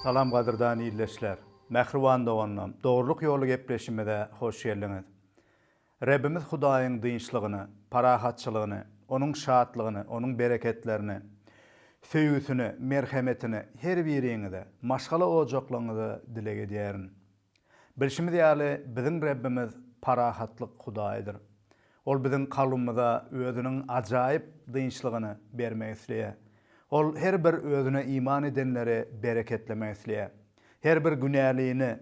Salam qadırdan iyleşler. Mehriban doğanlam. Doğruluk yolu gepleşimede hoş geldiniz. Rabbimiz Hudaýyň dynçlygyny, parahatçylygyny, onun şatlığını, onun bereketlerini, söýgüsini, merhametini her biriňizde, maşgala ojaklaryňyzda dile edýärin. Bilşimiz ýaly biziň Rabbimiz parahatlyk Hudaýdyr. Ol biziň kalbymyza özüniň ajaýyp dynçlygyny bermek isleýär. Ol her bir özüne iman edenlere bereketlemek isleýär. Her bir günäliğini,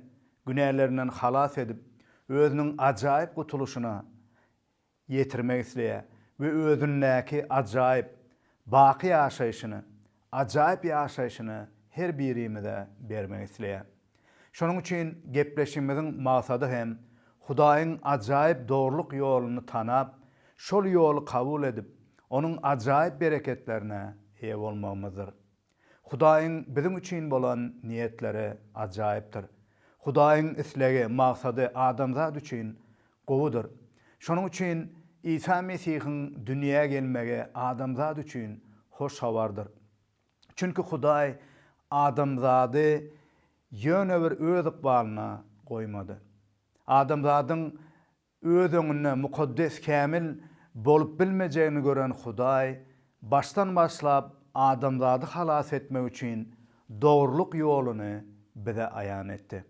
günälerinden halas edip, özünün ajaýyp gutuluşuna yetirmek isleýär we özündäki ajaýyp baky ýaşaýyşyny, ajaýyp ýaşaýyşyny her birimize bermek isleýär. Şonuň üçin gepleşimiziň maksady hem Hudaýyň ajaýyp dogruluk ýoluny tanap, şol ýoly kabul edip, onun ajaýyp bereketlerine eýe bolmamyzdyr. Hudaýyň bizim üçin bolan niýetleri ajaýypdyr. Hudaýyň islegi, maksady adamzat üçin gowudyr. Şonuň üçin İsa Mesihiň dünýäge gelmege adamzat üçin hoş habardyr. Çünki Hudaý adamzady ýöne bir öz ykbalyna goýmady. Adamzadyň öz öňünde mukaddes kämil bolup bilmejegini gören Hudaý baştan başlap adamzady halas etmek üçin dogruluk ýoluny bize aýan etdi.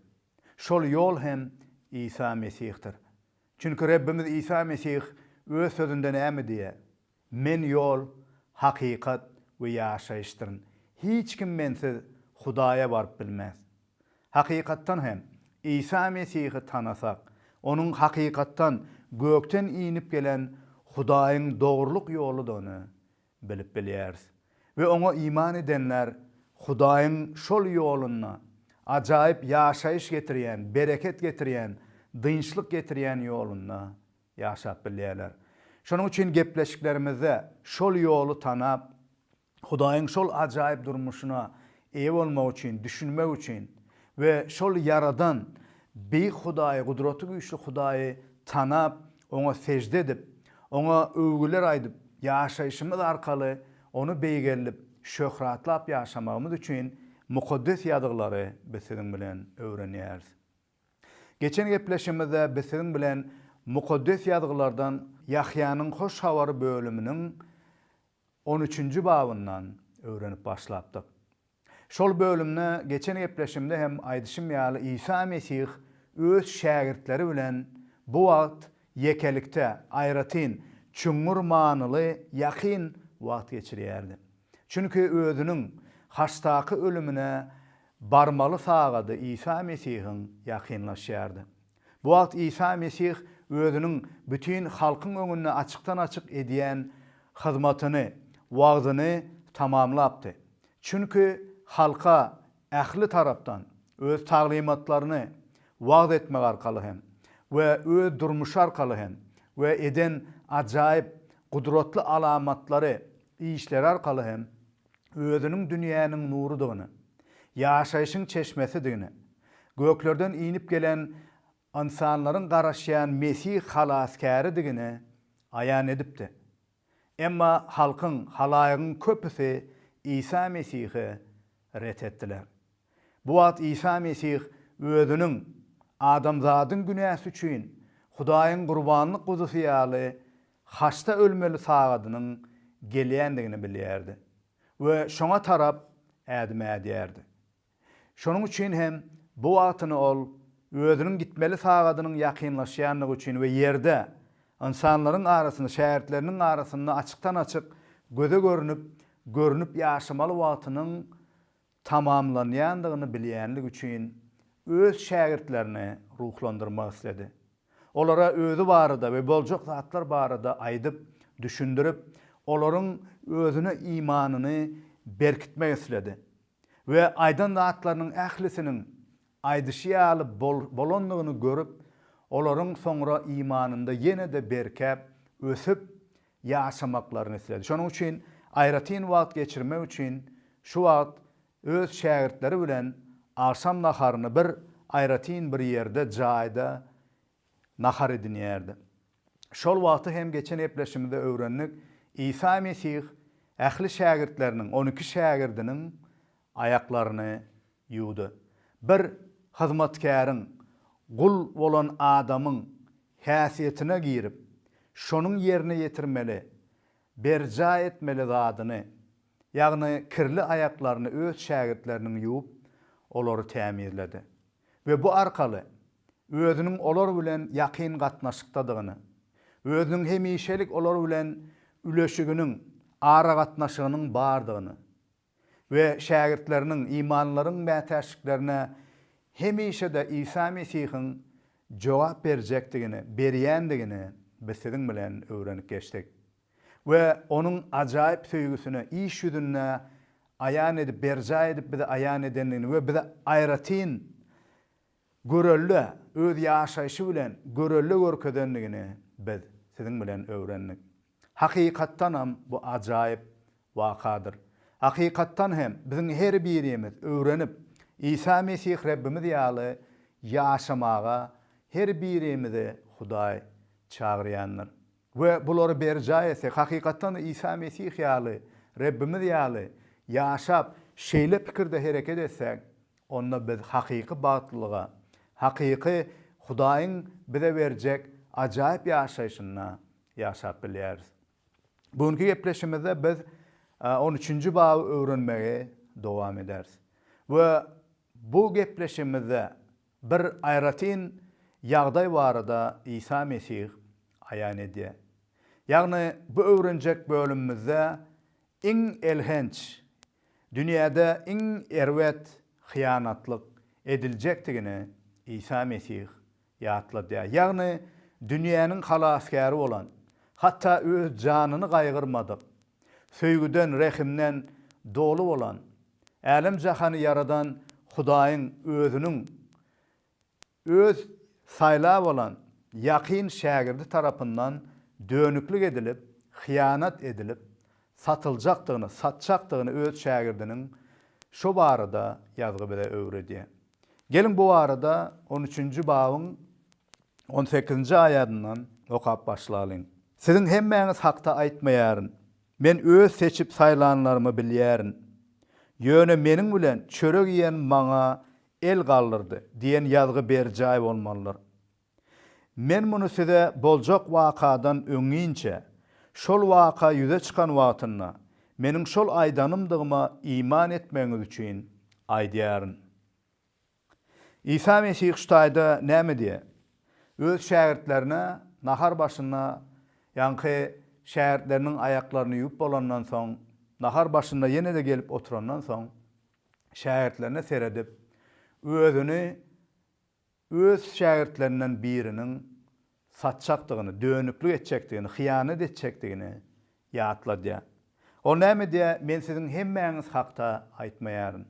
Şol ýol hem İsa Mesihdir. Çünki Rabbimiz İsa Mesih öz sözünde näme diýär? Men ýol, hakykat we ýaşaýyşdyryn. Hiç kim mensiz Hudaýa baryp bilmez. Hakykatdan hem İsa Mesih'i tanasak, onun hakykatdan gökten inip gelen Hudaýyň dogruluk ýoludyny bilip bilýäris. Ve ona iman edenler Hudaýyň şol ýoluna ajaýyp ýaşaýyş getirýän, bereket getirýän, dynçlyk getirýän ýoluna ýaşap bilýärler. Şonuň üçin gepleşiklerimizde şol ýolu tanap, Hudaýyň şol ajaýyp durmuşuna eýe bolmak üçin, düşünmek üçin ve şol yaradan beýik Hudaýy, gudraty güýçli Hudaýy tanap, ona secde edip, ona övgüler aýdyp, ýaşaýyşymyz arkaly onu beýgelip, şöhratlap ýaşamagymyz üçin mukaddes ýadyglary biz siziň bilen öwrenýäris. Geçen gepleşimizde biz siziň bilen mukaddes ýadyglardan Ýahýanyň hoş habary bölüminiň 13-nji babyndan öwrenip başlapdyk. Şol bölümne geçen gepleşimde hem aýdyşym ýaly İsa Mesih öz şägirdleri bilen bu wagt yekelikde, aýratyn, çüňür manyly, ýakyn wagt geçirýärdi. Çünki özüniň haçtaky ölümine barmaly sagady İsa Mesihiň ýakynlaşýardy. Bu wagt İsa Mesih özüniň bütün halkyň öňünde açykdan açyk edýän hyzmatyny, wagzyny tamamlapdy. Çünki halka ähli tarapdan öz taglimatlaryny wagt etmek arkaly hem we öz durmuş arkaly hem we eden ajaýyp gudratly alamatlary, işler arkaly hem özüniň dünýäniň nurudygyny, ýaşaýyşyň çeşmesidigini, göklerden inip gelen insanlaryň garaşýan Mesih halaskaridigini aýan edipdi. Emma halkyň, halaýygyň köpüsi İsa Mesihi ret etdiler. Bu wagt İsa Mesih özüniň adamzadyň günäsi üçin Hudaýyň gurbanlyk guzusy ýaly haçta ölmeli sagadynyň gelýändigini bilýärdi we şoňa tarap ädime edýärdi. Şonuň üçin hem bu wagtyny ol özüniň gitmeli sagadynyň ýakynlaşýanlygy üçin we ýerde insanlaryň arasynda, şähertleriniň arasynda açykdan açyk göze görünüp ýaşamaly wagtynyň tamamlanýandygyny bilýänlik üçin öz şägirdlerini ruhlandyrmak istedi. Olara özü barada ve boljak zatlar barada aýdyp, düşündirip, olaryň özüne imanyny berkitmek istedi. We aýdan zatlarynyň ählisiniň aýdyşy ýaly bolandygyny görüp, olaryň soňra imanynda ýene-de berkep, ösüp ýaşamaklaryny istedi. Şonuň üçin aýratyn wagt geçirmek üçin şu wagt öz şägirdleri bilen akşam naharyny bir aýratyn bir ýerde, jaýda nahar edinýärdi. Şol wagty hem geçen epleşimizde öwrendik. İsa Mesih ähli şägirdleriniň, 12 şägirdiniň aýaklaryny ýuwdy. Bir hyzmatkäriň, gul bolan adamyň häsiýetine girip, şonuň ýerine ýetirmeli, berja etmeli zadyny, ýagny kirli aýaklaryny öz şägirtleriniň ýuwup, olary tämizledi. Ve bu arkaly özüniň olar bilen ýakyn gatnaşykdadygyny, özüniň hemişelik olar bilen üleşiginiň, ara gatnaşygynyň bardygyny ve şägirtleriniň, imanlaryň mätäşiklerine hemişe de İsa Mesihiň jogap berjekdigini, berýändigini biz siziň bilen öwrenip geçdik. Ve onun ajaýyp söýgüsini iş ýüzüne aýan edip, berja edip bize aýan edenligini ve bize aýratyn görelle, öz ýaşaýşy bilen görelle görkedenligini biz siziň bilen öwrendik. Hakykatdan ham bu ajaýyp wakadyr. Hakykatdan hem biziň her birimiz öwrenip İsa Mesih Rabbimiz ýaly ýaşamaga her birimizi Hudaý çagyrýandyr. Ve bulary berja etsek, hakykatdan İsa Mesih ýaly Rabbimiz ýaly ýaşap şeýle pikirde hereket etsek, onda biz hakyky batlyga, hakyky Hudaýyň bize berjek ajaýyp ýaşaýşyna ýaşap bilýäris. Bugünkü gepleşimizde biz 13-nji baby öwrenmege dowam ederiz. Ve bu gepleşimizde bir aýratyn ýagdaý barada İsa Mesih aýan edýär. Ýagny bu öwrenjek bölümimizde iň elhenç, dünýäde iň erwet hyýanatlyk ediljekdigini İsa Mesih ýatladýar. Ýagny dünýäniň halaskäri bolan, hatda öz janyny gaýgyrmadyk, söýgüden, rehimden dolu bolan, älim jahany yaradan Hudaýyň özüniň öz saýlap bolan ýakyn şägirdi tarapyndan dönüklik edilip, hyýanat edilip, satyljakdygyny, satjakdygyny öz şägirdiniň şo barada ýazgy bize öwredýär. Gelin bu arada 13-nji babyň 18-nji aýatyndan okap başlaýyn. Siziň hemmeňiz hakda aýtmaýaryn. Men öz seçip saýlanlarymy bilýärin. Ýöne meniň bilen çörek ýen maňa el galdyrdy diýen ýazgy berjaý bolmalydyr. Men muny size boljak wakadan öňinçe, şol waka ýüze çykan wagtynda meniň şol aýdanymdygyma iman etmeňiz üçin aýdýaryn. İsa Mesih şutaýda näme diýär? Öz şägirdlerine nahar başyna, ýanky şägirdleriniň aýaklaryny ýuwup bolandan soň, nahar başynda ýene de gelip oturandan soň, şägirdlerine seredip, özüni öz şägirdlerinden biriniň satjakdygyny, dönüklik etjekdigini, hyýanat etjekdigini ýatladýar. O näme diýär? Men siziň hemmeňiz hakda aýtmaýaryn.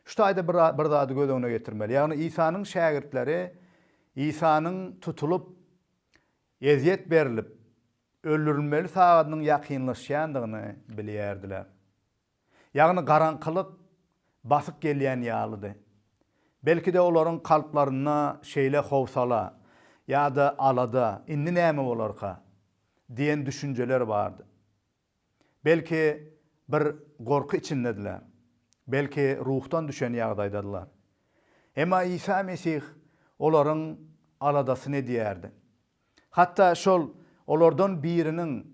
Şutaýda bir zady göz öňüne getirmeli. Ýagny İsa'nyň şägirdleri İsa'nyň tutulup, eziyet berilip, öldürilmeli sagatynyň ýakynlaşýandygyny bilýärdiler. Ýagny garankylyk basyp gelýän ýalydy. Belki de olaryň kalplaryna şeýle howsala ýa-da alada indi näme bolarka diýen düşünjeler bardy. Belki bir gorky içindediler. Belki ruhtan düşen ýagdaýdadylar. Emma İsa Mesih olaryň aladasyny diýerdi. Hatda şol olardan biriniň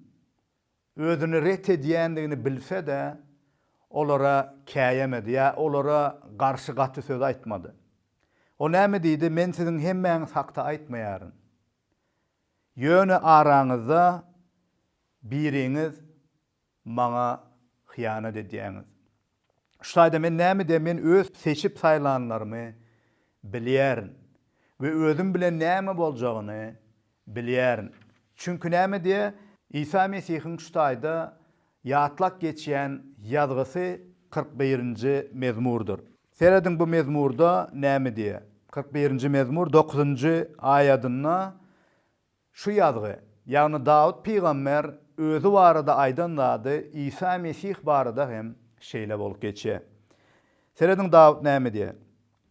özüni ret edýändigini bilse de olara käýemedi ýa olara garşy gaty söz aýtmady. O näme diýdi? Men siziň hemmeňiz hakda aýtmaýaryn. Ýöne araňyzda biriňiz maňa hyýanat edýäňiz. Şutaýda men näme diýem? Men öz seçip saýlanlarymy bilýärin we özüm bilen näme boljagyny bilýärin. Çünkü näme diýe? İsa Mesihiň şutaýda ýatlak geçýän ýazgysy 41-nji mezmurdur. Seredin bu mezmurda näme diýe? 41-nji mezmur 9-njy aýatynda şu ýazgy, ýagny Dawud peýgamber özü barada aýdanlady, İsa Mesih barada hem şeýle bolup geçýär. Seredin Dawud näme diýer?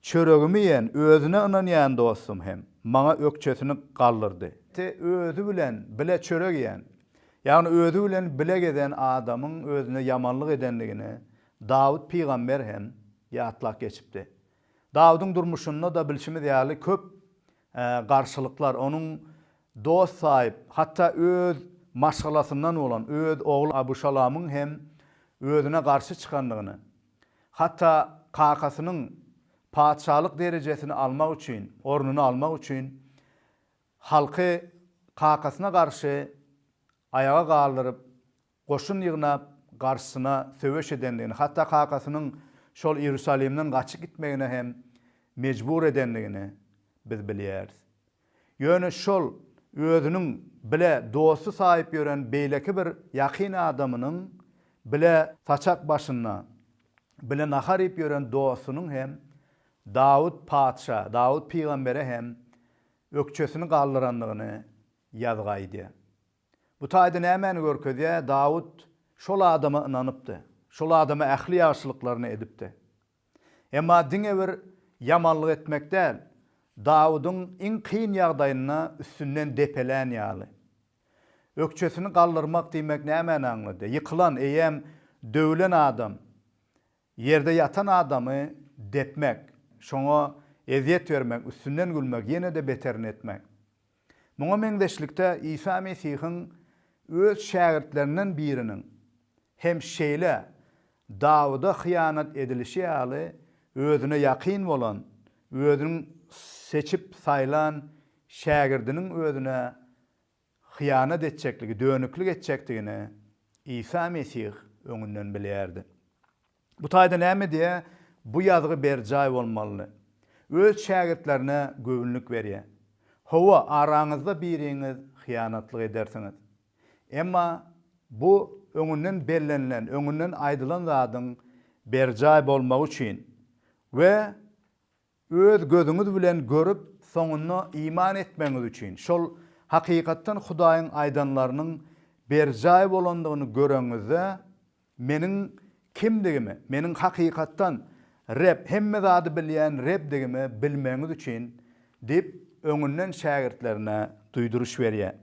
Çöregimi ýen özüne ynanýan dostum hem maňa ökçesini galdyrdy. Özü bilen bile çörek ýen, ýagny özü bilen bile geden adamyň özüne ýamanlyk edenligini Dawud peýgamber hem ýatlak geçipdi. Dawydyň durmuşynda da bilşimi diýäli köp garşylyklar, onuň dost sahyp, hatda öz maşgalasyndan bolan öz ogul Abuşalamyň hem özüne garşy çykandygyny, hatda kakasynyň padşalyk derejesini almak üçin, ornuny almak üçin halky kakasyna garşy ayağa galdyryp, goşun ýygnap garşysyna söwüş edendigini, hatda kakasynyň şol Ýerusalimden gaçyp gitmegine hem mejbur edendigini biz bilýäris. Ýöne şol özüniň bile dostu sahyp ýören beýleki bir ýakyn adamynyň bile saçak başynda bile nahar ip ýören dostunyň hem Dawud padşa, Dawud peýgambere hem ökçesini galdyrandygyny ýazgaýdy. Bu taýda nämäni görkezýär? Dawud şol adama inanypdy. Şol adama ähli ýaşylyklaryny edipdi. Emma diňe bir ýamanlyk etmek däl, Dawudyň iň kyn ýagdaýyna üstünden depelen ýaly. Ökçesini galdyrmak diýmek nämäni aňlady? Ýykylan, eýem döwlen adam, ýerde ýatan adamy depmek, şoňa eziyet bermek, üstünden gülmek, ýene de beterini etmek. Muňa meňdeşlikde İsa Mesihiň öz şagirdlerinden biriniň hem şeýle Dawuda hyýanat edilişi ýaly özüne ýakyn bolan, özüniň seçip saýlan şagirdiniň özüne hyýanat etjekligi, dönüklük etjekdigini İsa Mesih öňünden bilýärdi. Bu taýda näme diýe? Bu ýazgy berjaý bolmaly. Öz şagirdlerine göwnlük berýär. Howa araňyzda biriňiz hyýanatlyk edersiňiz. Emma bu öňünden bellenilen, öňünden aýdylan zadyň berjaý bolmagy üçin we öz gözüňiz bilen görüp soňuna iman etmeňiz üçin, şol hakykatdan Hudaýyň aýdanlarynyň berjaý bolandygyny göreňizde meniň kimdigimi, meniň hakykatdan Reb, hemme zady bilýän Rebdigimi bilmeňiz üçin dip öňünden şagirdlerine duýduruş berýär.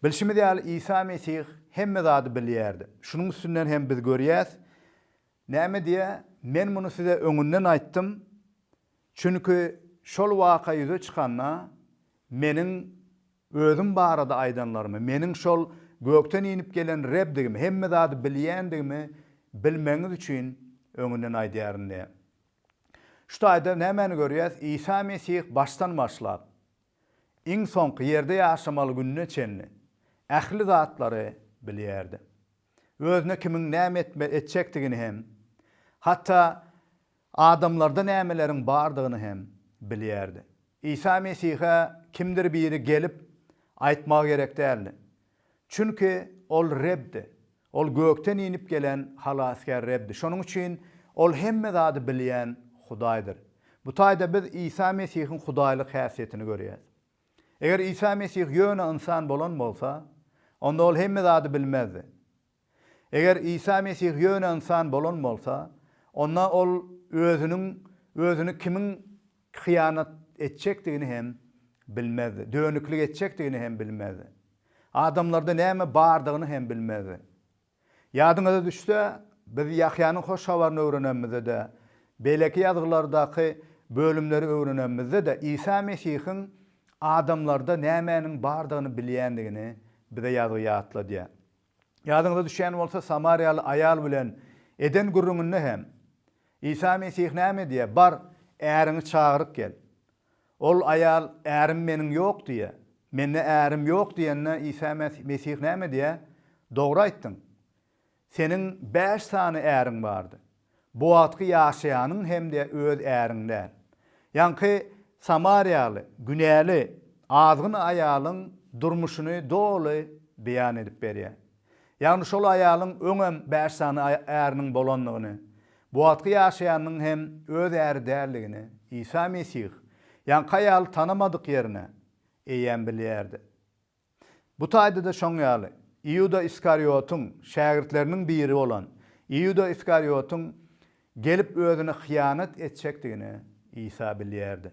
Bilşimi diýäl İsa Mesih hemme zady bilýärdi. Şunun üstünden hem biz görýäs. Näme diýe? Men muny size öňünden aýtdym. Çünki şol waka ýüze çykanda meniň özüm barada aýdanlarymy, meniň şol gökten inip gelen Rebdigimi, hemme zady bilýändigimi bilmeňiz üçin öňünden aýdýaryn diýär. Şu taýda nämäni görýäs? İsa Mesih baştan başlap iň soňky ýerde ýaşamaly gününe çenli ähli zatlary bilýärdi. Özüne kimiň näme etjekdigini hem, hatda adamlarda nämeleriň bardygyny hem bilýärdi. İsa Mesih'e kimdir biri gelip aýtmak gerek däldi. Çünki ol Rebdi. Ol gökten inip gelen halaskär Rebdi. Şonuň üçin ol hemme zady bilýän Hudaýdyr. Bu taýda biz İsa Mesihiň Hudaýlyk häsiýetini görýäs. Eger İsa Mesih ýöne insan bolan bolsa, onda ol hemme zady bilmezdi. Eger İsa Mesih ýöne insan bolan bolsa, onda ol özüni kimiň hyýanat etjekdigini hem bilmezdi. Dönüklük etjekdigini hem bilmezdi. Adamlarda näme bardygyny hem bilmezdi. Ýadyňyza düşse, biz Ýahýanyň hoş habaryny öwrenemizde de, beleki ýazgylardaky bölümleri öwrenemizde de İsa Mesihiň adamlarda nämenin bardygyny bilýändigini bize ýazyp ýatlady. Ýadyňyza düşen bolsa Samariýaly aýal bilen eden gurrungyny hem İsa Mesih näme diýe? Bar, äriňi çagyryp gel. Ol aýal ärim meniň ýok diýe. Menne ärim ýok diýenne İsa Mesih näme diýe? Dogry aýtdyň. Senin 5 tane äriň bardy. Bu atky ýaşaýanyň hem de öz äriňde. Ýanky Samariýaly, günäli, azgyn aýalyň durmuşyny doly beýan edip berýär. Ýani şol aýalyň öňem 5 tane äriniň bolanlygyny, bu atky ýaşaýanyň hem öz äri däldigini İsa Mesih, ýani aýal tanamadyk ýerine eýen bilýärdi. Bu taýda da şoň ýaly Iyuda Iskariyotyň şagirdleriniň biri bolan Iyuda Iskariyotyň gelip özüne hyýanat etjekdigini İsa bilýärdi.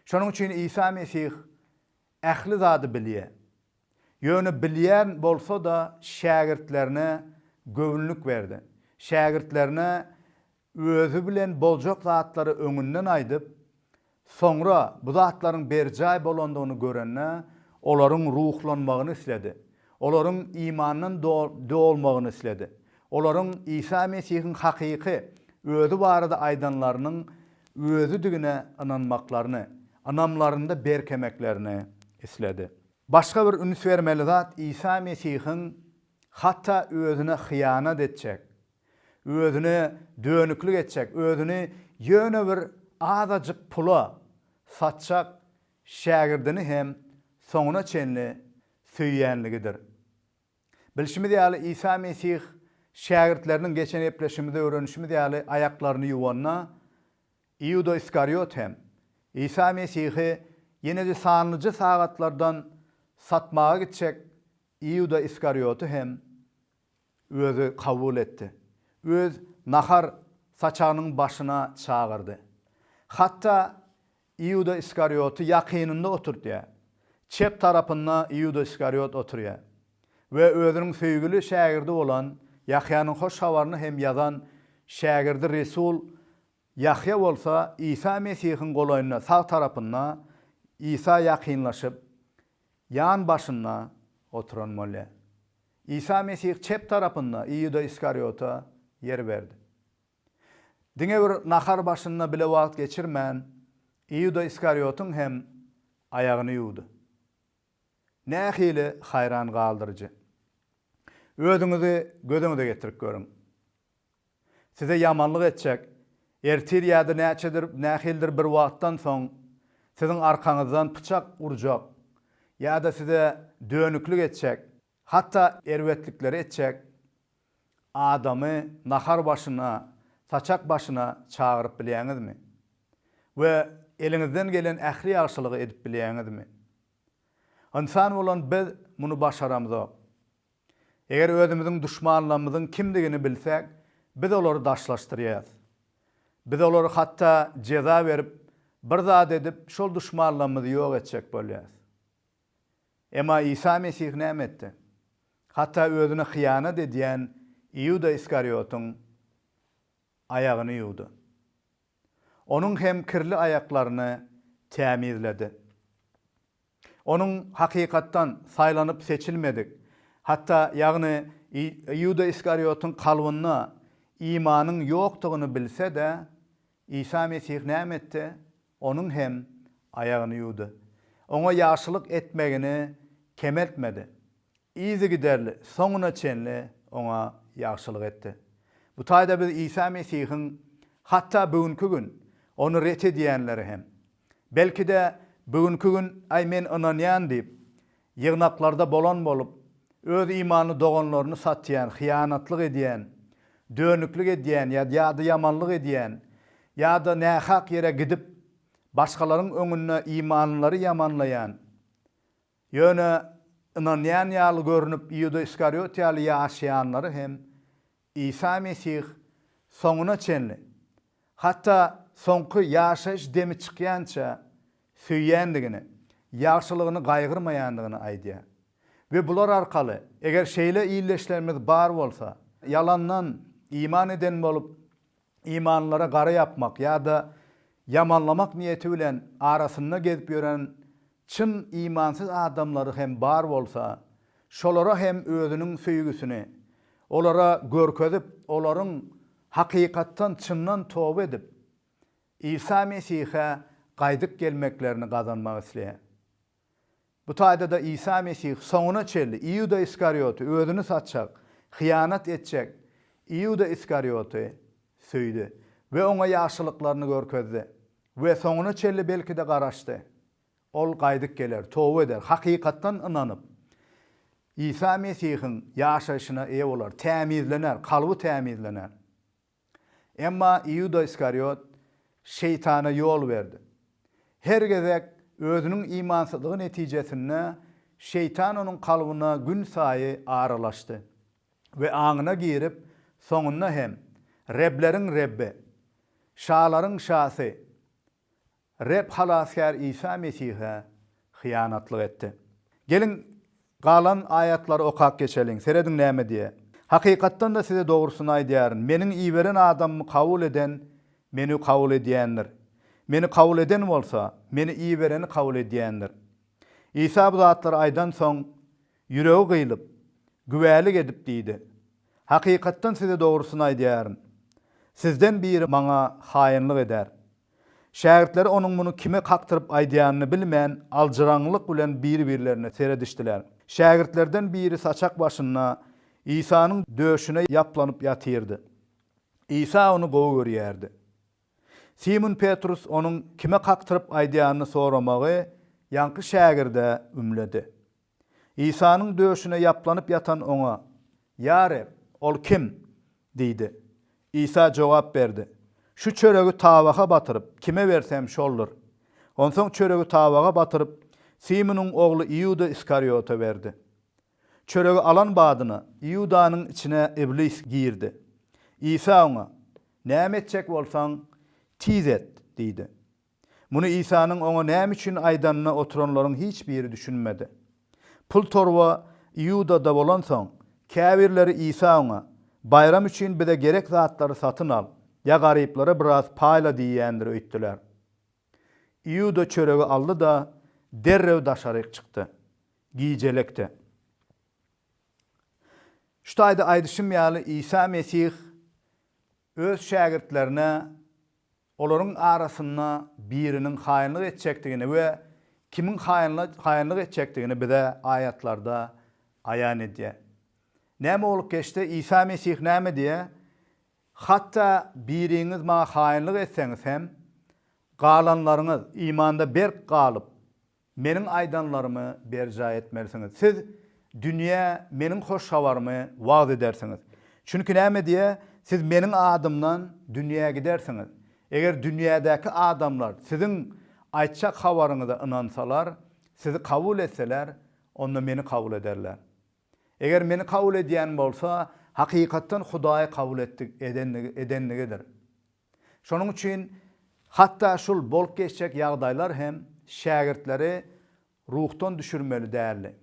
Şonuň üçin İsa Mesih ähli zady bilýär. Ýöne bilýän bolsa da şagirdlerine göwnlük berdi. Şagirdlerine özü bilen boljak zatlary öňünden aýdyp, soňra bu zatlaryň berjaý bolandygyny görenne olaryň ruhlanmagyny isledi. Olaryň imanynyn dolmagyny isledi. Olaryň İsa Mesihiň hakyky özü barada aýdanlarynyň özüdigine inanmaklaryny, anamlarynda berkemeklerini isledi. Başga bir üns bermeli zat İsa Mesihiň hatta özüne hyýanat etjek, özüne dönüklük etjek, özüne ýöne bir azajyk pula satjak şagirdini hem soňuna çenli süýýänligidir. Bilşimi diýäli İsa Mesih şagirdleriniň geçen epleşimide öğrenişimi diýäli ayaklaryny ýuwanna Iuda Iskariot hem İsa Mesih'i ýene-de sanlyjy sagatlardan satmaga gitjek Iuda Iskarioty hem özü kabul etdi. Öz nahar saçanyň başyna çağırdy. Hatta Iuda Iskarioty yakynynda oturdy. Çep tarapynda Iuda Iskariot oturýar. Ve özüniň söýgüli şagirdi bolan Yahyanyň hoş habaryny hem ýazan şagirdi Resul Yahya bolsa İsa Mesihiň golaýyna sağ tarapynda İsa yakynlaşyp yan başynda oturan bolar. İsa Mesih çep tarapynda Iuda Iskariota yer berdi. Diňe bir nahar başynda bile wagt geçirmän Iuda Iskariotyň hem ayagyny ýuwdy. Nähili hayran galdyrjy. Özüňizi gödüňize getirip görüň. Size yamanlyk etjek, ertir ýa-da nähildir bir wagtdan soň siziň arkaňyzdan pyçak urjak ýa-da size dönüklük etjek, hatta erwetlikleri etjek adamy nahar başyna, saçak başyna çağıryp bilýäňizmi? Ve eliňizden gelen ähli ýagşylygy edip bilýäňizmi? İnsan bolan biz muny başaramyz. Eger özümiziň düşmanlarymyzyň kimdigini bilsek, biz olary daşlaşdyrýas. Biz olary hatta ceza berip, bir zat edip, şol düşmanlarymyzy ýok etjek bolýas. Emma İsa Mesih näme etdi? Hatta özüne hyýanat edýän Iuda Iskariotyň ayagyny ýuwdy. Onuň hem kirli ayaklaryny tämizledi. Onuň hakykatdan saýlanyp seçilmedik. Hatta ýagny Iuda Iskariotyň kalbyna imanyň ýokdugyny bilse de İsa Mesih näme etdi? Onuň hem ayagyny ýuwdy. Oňa ýaşylyk etmegini kemeltmedi. İzi giderli, soňuna çenli oňa ýaşylyk etdi. Bu taýda biz İsa Mesihiň hatta bugünkü gün onu ret edýänleri hem belki de bugünkü gün ay men inanýan diýip ýygnaklarda bolan bolup öz imany doganlaryny satýan, hyýanatlyk edýän, dönüklük edýän ýa-da ýamanlyk edýän ýa-da nähak ýere gidip başgalaryň öňünde imanlary ýamanlaýan ýöne inanýan ýaly görünip Iuda Iskariot ýaly ýaşaýanlary hem İsa Mesih soňuna çenli hatta soňky ýaşaýyş demi çykýança süýýändigini, ýagşylygyny gaýgyrmaýandygyny aýdýar. Ve bular arkaly eger şeýle iýleşlerimiz bar bolsa, yalandan iman eden bolup imanlara gara yapmak ýa-da yamanlamak niýeti bilen arasynda gezip ýören çyn imansız adamlary hem bar bolsa, şolara hem özüniň söýgüsini olara görkezip, olaryň hakykatdan çyndan toba edip İsa Mesih'e gaýdyp gelmeklerini gazanmak isleýär. Bu taýda da İsa Mesih soňuna çelli Iuda Iskarioty özüni satjak, hyýanat etjek Iuda Iskarioty söýdi we oňa ýaşylyklaryny görkezdi we soňuna çelli belki de garaşdy. Ol gaýdyp geler, toba eder, hakykatdan inanyp İsa Mesihiň ýaşaýyşyna eýe bolar, tämizlener, kalby tämizlener. Emma Iuda Iskariot şeytana yol verdi. Her gezek özünün imansızlığı netijesinde şeytan onun kalbına gün sayı ağırlaştı. Ve ağına girip sonuna hem Reblerin Rebbe, şaların şası, Reb halaskar İsa Mesih'e hıyanatlık etti. Gelin galan ayetleri okak geçelim. Seredin näme diye. Hakykatdan da size dogrusyny aýdýaryn. Meniň iýberen adamymy kabul eden meni kabul edýändir. Meni kabul eden bolsa, meni iýbereni kabul edýändir. İsa bu zatları aýdan soň ýüregi gyýlyp, güwälik edip diýdi. Hakykatdan size dogrusyny aýdýaryn. Sizden biri maňa haýynlyk eder. Şägirdleri onuň muny kime kaktyryp aýdýanyny bilmän aljyraňlyk bilen bir-birlerine seredişdiler. Şägirdlerden biri saçak başyna İsa'nın döşüne yaplanyp ýatyrdy. İsa onu gowy görýärdi. Simon Petrus onuň kime kaktyryp aýdýanyny soramagy ýanky şägirde ümledi. İsa'nın döşüne yaplanyp ýatan oňa "Ýa ol kim?" diýdi. İsa jogap berdi. "Şu çöregi tabaga batyryp kime bersem şoldur." Onsoň çöregi tabaga batyryp Simonyň ogly Ýuda Iskariota berdi. Çöregi alan badyny Ýudanyň içine iblis girdi. İsa oňa "Näme etjek bolsaň tiz et" diýdi. Muny İsa'nın oňa näme üçin aýdanyna oturanlaryň hiç biri düşünmedi. Pul torba Ýudada bolan soň käbirleri İsa oňa "Bayram üçin bize gerek zatlary satyn al, ýa garyplara biraz paýla" diýýändir öýtdiler. Ýuda çöregi aldy da derrew daşaryk çykdy. Giýjelekdi. Şu taýda aýdyşym ýaly İsa Mesih öz şägirdlerine olaryň arasynda biriniň haýynlyk etjekdigini we kimin haýynlyk etjekdigini bize ayatlarda aýan edýär. Näme bolup geçdi? İsa Mesih näme diýär? Hatta biriňiz maňa haýynlyk etseňiz hem galanlaryňyz imanda berk galyp meniň aýdanlarymy berja etmelisiňiz. Siz dünýä meniň hoş habarmy wagt edersiňiz. Çünki näme diýär? Siz meniň adymdan dünýäge gidersiňiz. Eger dünýädäki adamlar siziň aýtjak habaryňyza inansalar, sizi kabul etseler, onda meni kabul ederler. Eger meni kabul edýän bolsa, hakykatdan Hudaýy kabul edenligidir. Şonuň üçin hatta şol bolup geçjek ýagdaýlar hem şägirdleri ruhdan düşürmeli däldi.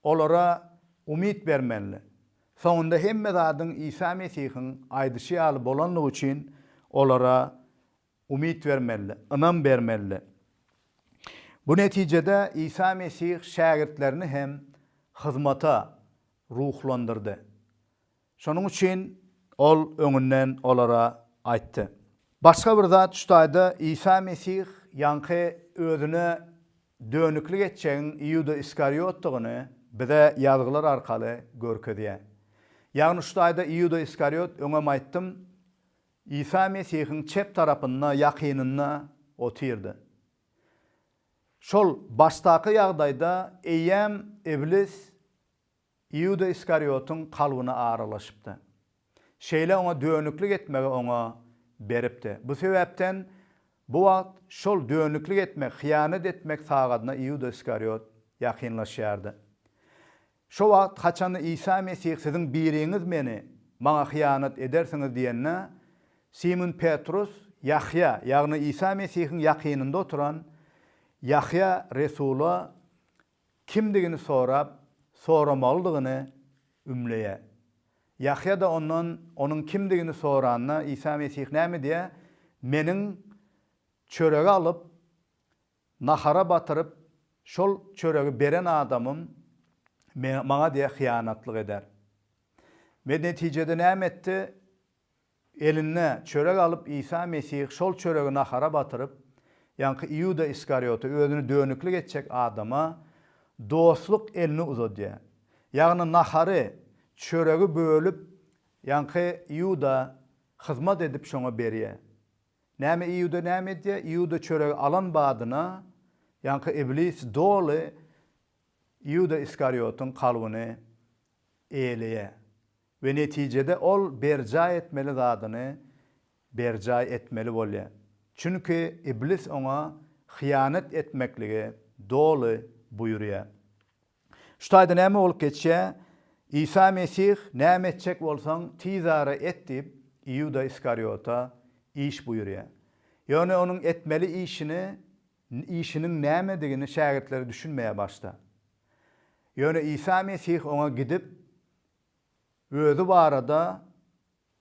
Olara umid bermeli. Soňunda hemme zadyň İsa Mesihiň aýdyşy ýaly bolanlygy üçin olara umid bermeli, ynam bermeli. Bu netijede İsa Mesih şägirdlerini hem hyzmata ruhlandyrdy. Şonuň üçin ol öňünden olara aýtdy. Başga bir zat şu taýda İsa Mesih ýanky özüne dönüklik etjäň Ýuda Iskariotdygyny bize ýazgylar arkaly görkezýär. Ýagny şu taýda Ýuda Iskariot öňe aýtdym, İsa Mesihiň çep tarapyna ýakynyna otyrdy. Şol başdaky ýagdaýda eýem iblis Ýuda Iskariotyň kalbyna aralaşypdy. Şeýle oňa dönüklik etmegi oňa beripdi. Bu sebäpden bu wagt şol dönüklik etmek, hyýanet etmek sagadyna Ýuda Iskariot ýakynlaşýardy. Şo wagt haçan İsa Mesih siziň biriňiz meni maňa hyýanet edersiňiz diýenne Simon Petrus Yahya, ýagny İsa Mesihiň ýakynynda oturan Yahya Resula kimdigini sorap soramalydygyny ümleýär. Yahya da onuň kimdigini soranyna İsa Mesih näme diýär? Meniň çöregi alyp nahara batyryp şol çöregi beren adamym maňa diýe hyýanatlyk eder. Ve netijede näme etdi? Eline çörek alıp İsa Mesih şol çöregi nahara batyryp ýanky Ýuda Iskarioty özüni dönüklik etjek adama dostluk elini uzadýar. Ýagny nahary çöregi bölüp ýanky Ýuda hyzmat edip şoňa berýär. Näme Ýuda näme edýär? Ýuda çöregi alan badyna ýanky iblis doly Ýuda Iskariotyň kalbyny eýleýär. Ve netijede ol berja etmeli zadyny berja etmeli bolýar. Çünki iblis ona hyýanet etmekligi doly buyurýar. Şu taýda näme bolup geçýär? İsa Mesih näme etjek bolsaň tizara et diýip Ýuda Iskariota iş buyurýar. Ýöne onuň etmeli işiniň nämedigini şägirdleri düşünmeýe başda. Ýöne İsa Mesih ona gidip özü barada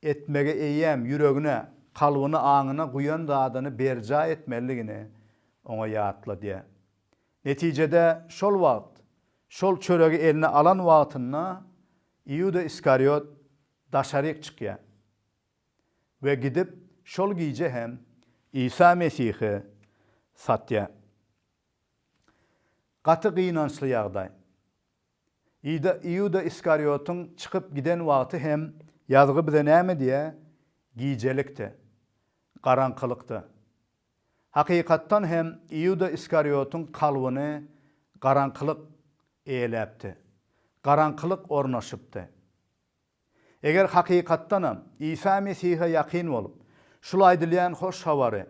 etmege eýýäm yüregine, kalbyny aňyna guýan zadyny berja etmeligini oňa ýatla diýe. Netijede şol wagt, şol çöregi eline alan wagtynda Iuda Iskariot daşaryk çykýar we gidip şol giýje hem İsa Mesihi satýar. Gaty gynançly ýagdaý. Iuda Iskariot'un çıkıp giden wagty hem ýazgy bize näme diýe? Giýjelikdi, garankylykdy. Hakykatdan hem Iuda Iskariot'un kalbyny garankylyk eýlepdi. Garankylyk ornaşypdy. Eger hakykatdan İsa Mesihe ýakyn bolup, şul aýdylýan hoş habary,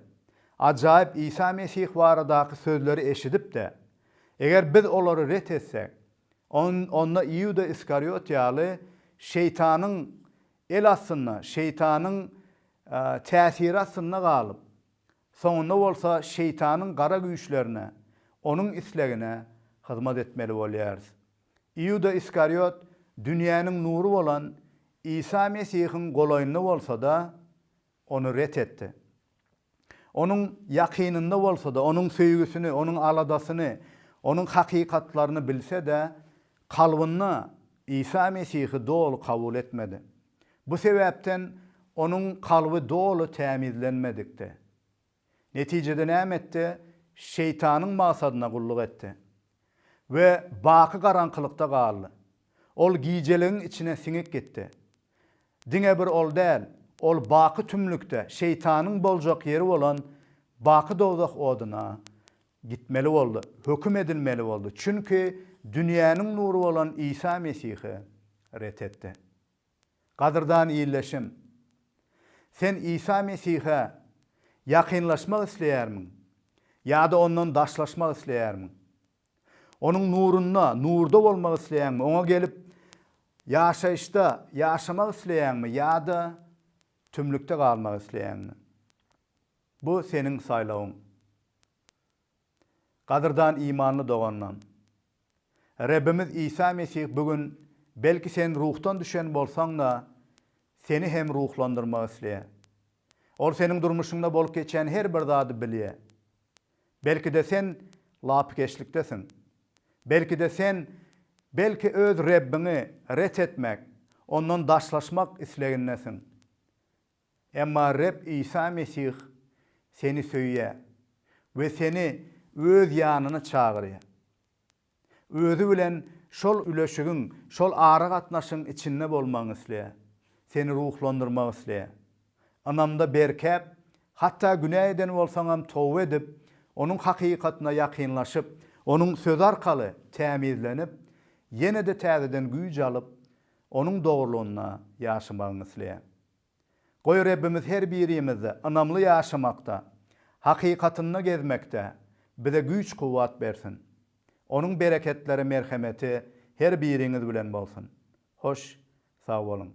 ajaýyp İsa Mesih baradaky sözleri eşidip de, eger biz olary ret etsek, onda Iuda Iskariot ýaly şeytanyň el astyna, şeytanyň täsiri astyna galyp, soňunda bolsa şeytanyň gara güýçlerine, onuň islegine hyzmat etmeli bolýar. Iuda Iskariot dünýäniň nuru bolan İsa Mesihiň golaýynda bolsa da onu ret etdi. Onuň ýakynynda bolsa da, onuň söýgüsini, onuň aladasyny, onuň hakykatlaryny bilse de, kalbyna İsa Mesihi dolu kabul etmedi. Bu sebäpden onuň kalby dolu temizlenmedikdi. Netijede näme etdi? Şeytanyň maksadyna gulluk etdi. We baky garankylykda galdy. Ol giýjeligiň içine siňip gitdi. Diňe bir ol däl, ol baky tümlükde, şeytanyň boljak ýeri bolan baky dowzak oduna gitmeli boldy, höküm edilmeli boldy. Çünki dünýäniň nuru bolan İsa Mesihi ret etdi. Gadyrdan iýleşim. Sen İsa Mesihe ýakynlaşmak isleýärmiň? Ýa-da ondan daşlaşmak isleýärmiň? Onuň nurunda, nurda bolmak isleýärmiň? Oňa gelip ýaşaýyşda ýaşamak isleýärmiň? Ýa-da tümlükde galmak isleýärmiň? Bu seniň saýlawyň. Gadyrdan imanly doganlam. Rabbimiz İsa Mesih bugün belki sen ruhtan düşen bolsaň da seni hem ruhlandyrmak isleýär. Ol seniň durmuşyňda bolup geçen her bir zady bilýär. Belki de sen lapkeşlikdesin. Belki de sen öz Rabbini ret etmek, ondan daşlaşmak islegindesin. Emma Rabb İsa Mesih seni söýýär we seni öz ýanyna çagyrýar. Özü bilen şol üleşigiň, şol ara gatnaşyň içinde bolmagy isleýär. Seni ruhlandyrmak isleýär. Anamda berkep, hatta günah eden bolsaňam towba edip, onuň hakykatyna ýakynlaşyp, onuň söz arkaly temizlenip, ýene de täzeden güýj alyp, onuň dogrulygyna ýaşamagyny isleýär. Goý Rabbimiz her birimizi anamly ýaşamakda, hakykatyny gezmekde bize güýç kuwwat bersin. Onuň bereketleri, merhemeti her biriňiz bilen bolsun. Hoş, sag bolun.